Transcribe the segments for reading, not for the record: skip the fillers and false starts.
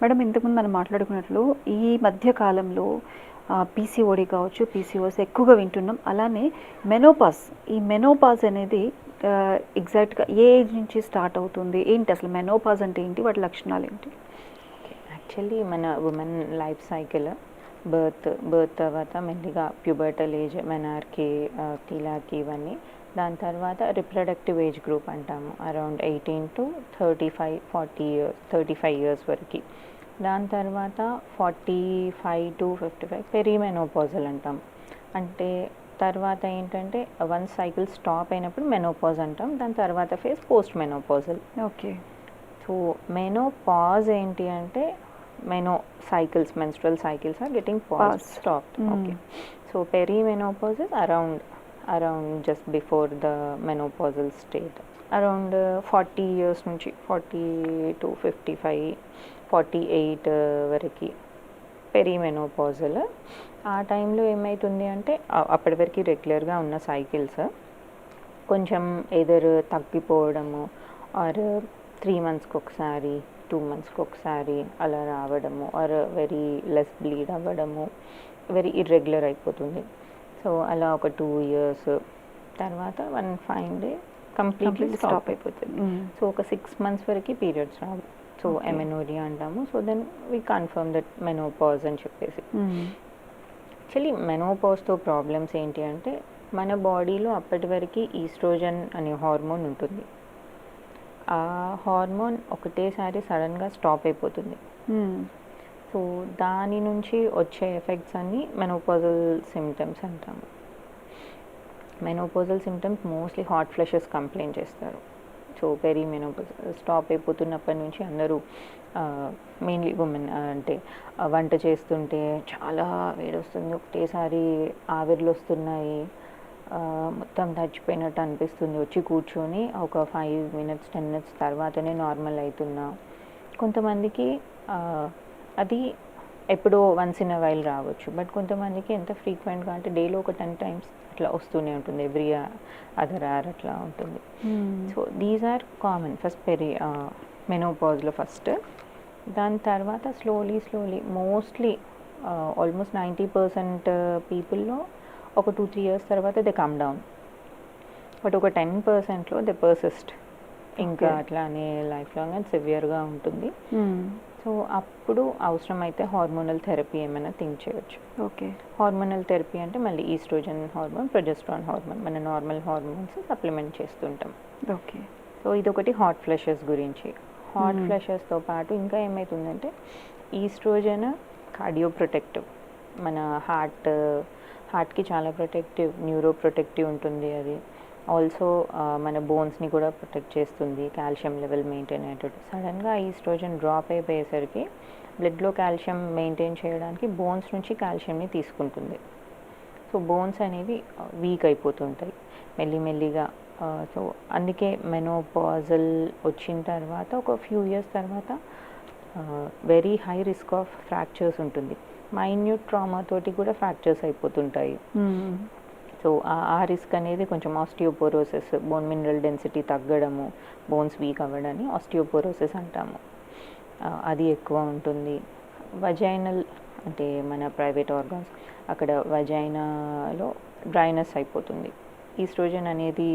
Madam ఇంతకుముందు మనం మాట్లాడుకున్నట్లు ఈ మధ్య కాలంలో పీసీఓడి కావచ్చు, పీసీఓఎస్ ఎక్కువగా వింటున్నాం. అలానే మెనోపాజ్, ఈ మెనోపాజ్ అనేది ఎగ్జాక్ట్గా ఏ ఏజ్ నుంచి స్టార్ట్ అవుతుంది, ఏంటి అసలు మెనోపాజ్ అంటే ఏంటి, వాటి లక్షణాలు ఏంటి? యాక్చువల్లీ మన ఉమెన్ లైఫ్ సైకిల్ బర్త్ తర్వాత మెల్లిగా ప్యూబర్టల్ ఏజ్, మెనార్కి, టీలాకి ఇవన్నీ. దాని తర్వాత రిప్రొడక్టివ్ ఏజ్ గ్రూప్ అంటాము, అరౌండ్ 18 to 35 ఇయర్స్ వరకు. దాని తర్వాత 45 to 55 పెరిమెనోపాజల్ అంటాం. అంటే తర్వాత ఏంటంటే వన్ సైకిల్ స్టాప్ అయినప్పుడు మెనోపాజ్ అంటాం. దాని తర్వాత phase post menopausal. Okay. So menopause ఏంటి అంటే menstrual cycles are getting stopped. Okay. So perimenopause is around just before the menopausal state. Around 40 years నుంచి 40 to 55, 48 వరకు పెరిమెనోపాజల్. ఆ టైంలో ఏమవుతుంది అంటే అప్పటి వరకు రెగ్యులర్గా ఉన్న సైకిల్స్ కొంచెం ఎదర్ తగ్గిపోవడము, ఆర్ 3 monthsకి ఒకసారి, 2 monthsకి ఒకసారి అలా రావడము, ఆర్ వెరీ లెస్ బ్లీడ్ అవ్వడము, వెరీ ఇర్రెగ్యులర్ అయిపోతుంది. సో అలా ఒక 2 years తర్వాత one fine day completely stop అయిపోతుంది. సో ఒక 6 months వరకు పీరియడ్స్ రావు. సో ఎమెనోరియా అంటాము. So then we confirm that menopause అని చెప్పేసి. యాక్చువల్లీ మెనోపాజ్తో ప్రాబ్లమ్స్ ఏంటి అంటే మన బాడీలో అప్పటి వరకు ఈస్ట్రోజన్ అనే హార్మోన్ ఉంటుంది. ఆ హార్మోన్ ఒకటేసారి సడన్గా స్టాప్ అయిపోతుంది. సో దాని నుంచి వచ్చే ఎఫెక్ట్స్ అన్నీ మెనోపాజల్ సిమ్టమ్స్ అంటాము. Menopausal symptoms mostly hot flushes complaint చేస్తారు. సో మెనోపాజ్ స్టాప్ అయిపోతున్నప్పటి నుంచి అందరూ మెయిన్లీ ఉమెన్ అంటే వంట చేస్తుంటే చాలా వేడొస్తుంది, ఒకటేసారి ఆవిర్లు వస్తున్నాయి, మొత్తం తడిచిపోయినట్టు అనిపిస్తుంది, వచ్చి కూర్చొని ఒక 5 minutes 10 minutes తర్వాతనే నార్మల్ అవుతున్నా. కొంతమందికి అది ఎప్పుడో వన్స్ ఇన్ అ వైల్ రావచ్చు. బట్ కొంతమందికి ఎంత ఫ్రీక్వెంట్గా అంటే డేలో ఒక 10 times అట్లా వస్తూనే ఉంటుంది, ఎవ్రీ అదర్ అవర్ అట్లా ఉంటుంది. So these are common first మెనోపాజ్లో ఫస్ట్. దాని తర్వాత స్లోలీ మోస్ట్లీ ఆల్మోస్ట్ 90% పీపుల్లో ఒక 2-3 years తర్వాత దే కమ్ డౌన్. బట్ ఒక 10%లో దే పర్సిస్ట్, ఇంకా అట్లానే లైఫ్ లాంగ్ అండ్ సివియర్గా ఉంటుంది. సో అప్పుడు అవసరమైతే హార్మోనల్ థెరపీ ఏమైనా థింక్ చేయొచ్చు. ఓకే. హార్మోనల్ థెరపీ అంటే మళ్ళీ ఈస్ట్రోజన్ హార్మోన్, ప్రొజెస్ట్రాన్ హార్మోన్, మన నార్మల్ హార్మోన్స్ సప్లిమెంట్ చేస్తుంటాం. ఓకే. సో ఇదొకటి హాట్ ఫ్లషెస్ గురించి. హాట్ ఫ్లషెస్తో పాటు ఇంకా ఏమవుతుందంటే ఈస్ట్రోజన్ కార్డియో ప్రొటెక్టివ్, మన హార్ట్కి చాలా ప్రొటెక్టివ్, న్యూరో ప్రొటెక్టివ్ ఉంటుంది. అది ఆల్సో మన బోన్స్ని కూడా ప్రొటెక్ట్ చేస్తుంది, కాల్షియం లెవెల్ మెయింటైన్ అయ్యేటట్టు. సడన్గా ఈస్ట్రోజన్ డ్రాప్ అయిపోయేసరికి బ్లడ్లో కాల్షియం మెయింటైన్ చేయడానికి బోన్స్ నుంచి కాల్షియంని తీసుకుంటుంది. సో బోన్స్ అనేవి వీక్ అయిపోతుంటాయి మెల్లిమెల్లిగా. సో అందుకే మెనోపాజల్ వచ్చిన తర్వాత ఒక ఫ్యూ ఇయర్స్ తర్వాత very high risk of fractures ఉంటుంది. మైన్యూట్ ట్రామా తోటి కూడా ఫ్రాక్చర్స్ అయిపోతుంటాయి. సో ఆ రిస్క్ అనేది కొంచెం ఆస్టియోపోరోసిస్, బోన్ మినరల్ డెన్సిటీ తగ్గడము, బోన్స్ వీక్ అవ్వడాన్ని ఆస్టియోపోరోసిస్ అంటాము. అది ఎక్కువ ఉంటుంది. వజైనల్ అంటే మన ప్రైవేట్ ఆర్గాన్స్, అక్కడ వజైనాలో డ్రైనెస్ అయిపోతుంది. ఈస్ట్రోజన్ అనేది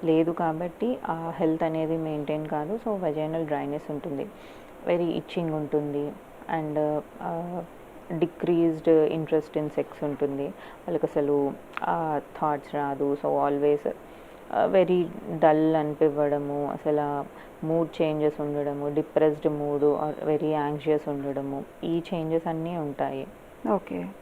లేదు కాబట్టి ఆ హెల్త్ అనేది మెయింటైన్ కాదు. సో వజైనల్ డ్రైనెస్ ఉంటుంది, వెరీ ఇచ్చింగ్ ఉంటుంది, and decreased interest in sex ఉంటుంది. వాళ్ళకి అసలు థాట్స్ రాదు. సో ఆల్వేస్ వెరీ డల్ అనిపివ్వడము, అసలు మూడ్ చేంజెస్ ఉండడము, డిప్రెస్డ్ మూడు ఆర్ వెరీ యాంగ్షియస్ ఉండడము, ఈ చేంజెస్ అన్నీ ఉంటాయి. ఓకే.